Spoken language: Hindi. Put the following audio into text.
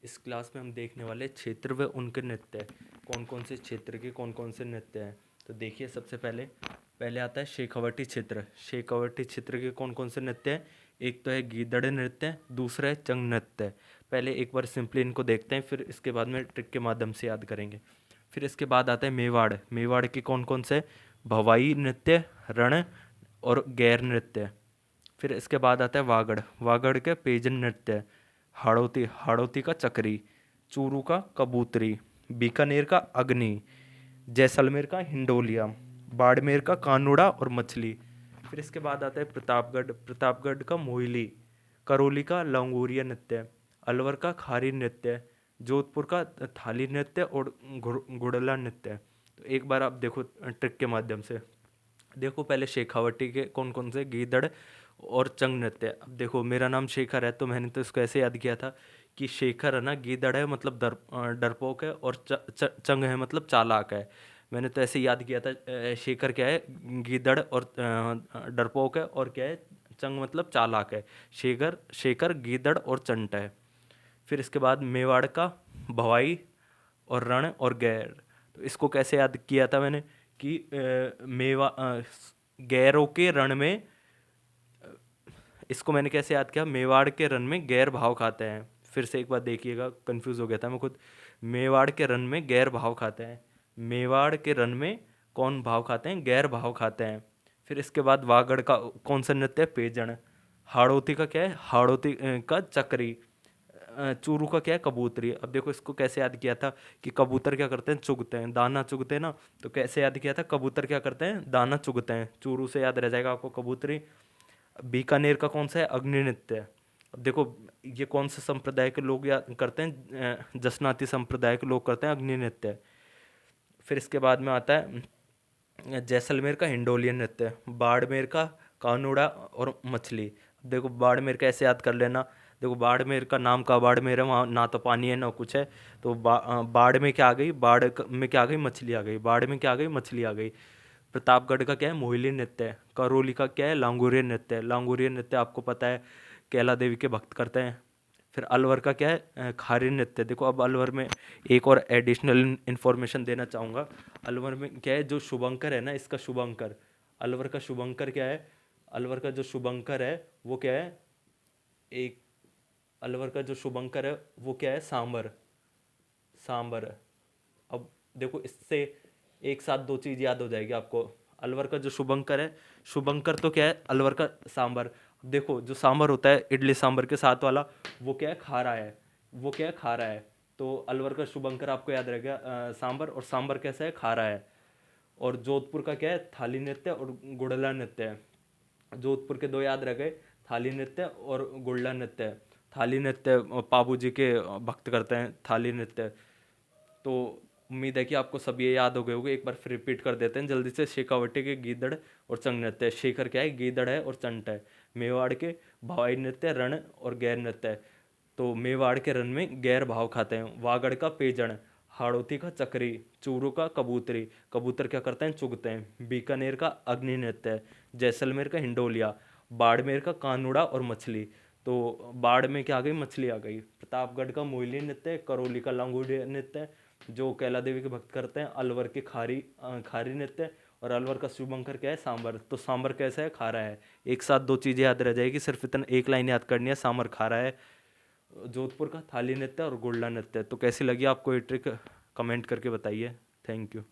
इस क्लास में हम देखने वाले क्षेत्र व उनके नृत्य, कौन कौन से क्षेत्र के कौन कौन से नृत्य हैं। तो देखिए, सबसे पहले पहले आता है शेखावटी क्षेत्र। शेखावटी क्षेत्र के कौन कौन से नृत्य हैं। एक तो है गीदड़ नृत्य, दूसरा है चंग नृत्य। पहले एक बार सिंपली इनको देखते हैं, फिर इसके बाद में ट्रिक के माध्यम से याद करेंगे। फिर इसके बाद आता है मेवाड़। मेवाड़ के कौन कौन से, भवाई नृत्य, रण और गैर नृत्य। फिर इसके बाद आता है वागड़। वागड़ के पेजन नृत्य, हाड़ौती, हाड़ौती का चक्री, चूरू का कबूतरी, बीकानेर का अग्नि, जैसलमेर का हिंडोलिया, बाड़मेर का कानूड़ा और मछली। फिर इसके बाद आता है प्रतापगढ़। प्रतापगढ़ का मोहिली, करौली का लंगूरिया नृत्य, अलवर का खारी नृत्य, जोधपुर का थाली नृत्य और गुड़ला नृत्य। तो एक बार आप देखो ट्रिक के माध्यम से। देखो, पहले शेखावटी के कौन कौन से, गीदड़ और चंग नृत्य। अब देखो, मेरा नाम शेखर है तो मैंने तो इसको ऐसे याद किया था कि शेखर है ना, गीदड़ है मतलब डरपोक है, और चंग है मतलब चालाक है। मैंने तो ऐसे याद किया था। शेखर क्या है, गीदड़ और डरपोक है, और क्या है, चंग मतलब चालाक है। शेखर शेखर गीदड़ और चंट है। फिर इसके बाद मेवाड़ का भवाई और रण और गैर। तो इसको कैसे याद किया था मैंने कि गैरों के रण में, इसको मैंने कैसे याद किया, मेवाड़ के रण में गैर भाव खाते हैं। फिर से एक बार देखिएगा, कंफ्यूज हो गया था मैं खुद। मेवाड़ के रण में गैर भाव खाते हैं। मेवाड़ के रण में कौन भाव खाते हैं, गैर भाव खाते हैं। फिर इसके बाद वागड़ का कौन सा नृत्य है, पेजण। हाड़ौती का क्या है, हाड़ौती का चक्री। चूरू का क्या है, कबूतरी। अब देखो, इसको कैसे याद किया था कि कबूतर क्या करते हैं, चुगते हैं, दाना चुगते हैं ना। तो कैसे याद किया था, कबूतर क्या करते हैं, दाना चुगते हैं। चूरू से याद रह जाएगा आपको कबूतरी। बीकानेर का कौन सा है, अग्नि नृत्य। अब देखो, ये कौन से संप्रदाय के लोग या करते हैं, जसनाती संप्रदाय के लोग करते हैं अग्नि नृत्य। फिर इसके बाद में आता है जैसलमेर का हिंडोलियन नृत्य, बाड़मेर का कानूड़ा और मछली। देखो, बाड़मेर कैसे याद कर लेना। देखो, बाड़मेर का नाम का बाड़मेर है, वहाँ ना तो पानी है ना कुछ है। तो बाढ़ में क्या आ गई, में क्या आ गई, मछली आ गई। बाढ़ में क्या आ गई, मछली आ गई। प्रतापगढ़ का क्या है, मोहिली नृत्य है। करौली का क्या है, लांगुरिया नृत्य है। लांगुरिया नृत्य आपको पता है, कैला देवी के भक्त करते हैं। फिर अलवर का क्या है, खारी नृत्य। देखो, अब अलवर में एक और एडिशनल इन्फॉर्मेशन देना चाहूँगा। अलवर में क्या है, जो शुभंकर है ना, इसका शुभंकर, अलवर का शुभंकर क्या है, अलवर का जो शुभंकर है वो क्या है, एक अलवर का जो शुभंकर है वो क्या है, सांबर। सांबर। अब देखो, इससे एक साथ दो चीज याद हो जाएगी आपको। अलवर का जो शुभंकर है, शुभंकर तो क्या है, अलवर का सांबर। देखो, जो सांबर होता है इडली सांबर के साथ वाला, वो क्या है, खारा है। वो क्या है, खारा है। तो अलवर का शुभंकर आपको याद रहेगा, सांबर। और सांबर कैसा है, खारा है। और जोधपुर का क्या है, थाली नृत्य और गुड़ला नृत्य है। जोधपुर के दो याद रह गए, थाली नृत्य और गुड़ला नृत्य। थाली नृत्य पाबू जी के भक्त करते हैं, थाली नृत्य। तो उम्मीद है कि आपको सब ये याद हो गए होंगे। एक बार फिर रिपीट कर देते हैं जल्दी से। शेखावटी के गीदड़ और चंग नृत्य। शेखर क्या है, गीदड़ है और चंट है। मेवाड़ के भावाई नृत्य, रण और गैर नृत्य है। तो मेवाड़ के रण में गैर भाव खाते हैं। वागड़ का पेजण, हाड़ौती का चक्री, चूरू का कबूतरी। कबूतर क्या करते हैं, चुगते हैं। बीकानेर का अग्नि नृत्य, जैसलमेर का हिंडोलिया, बाड़मेर का कानूड़ा और मछली। तो बाढ़ में क्या आ गई, मछली आ गई। प्रतापगढ़ का मोहिनी नृत्य, करौली का लांगुड़िया नृत्य जो कैला देवी के भक्त करते हैं, अलवर के खारी नृत्य, और अलवर का शुभंकर क्या है, सांबर। तो सांबर कैसा है, खारा है। एक साथ दो चीजें याद रह जाएगी, सिर्फ इतना एक लाइन याद करनी है, सांबर खारा है। जोधपुर का थाली नृत्य और गुड़ला नृत्य। तो कैसी लगी आपको ये ट्रिक, कमेंट करके बताइए। Thank you.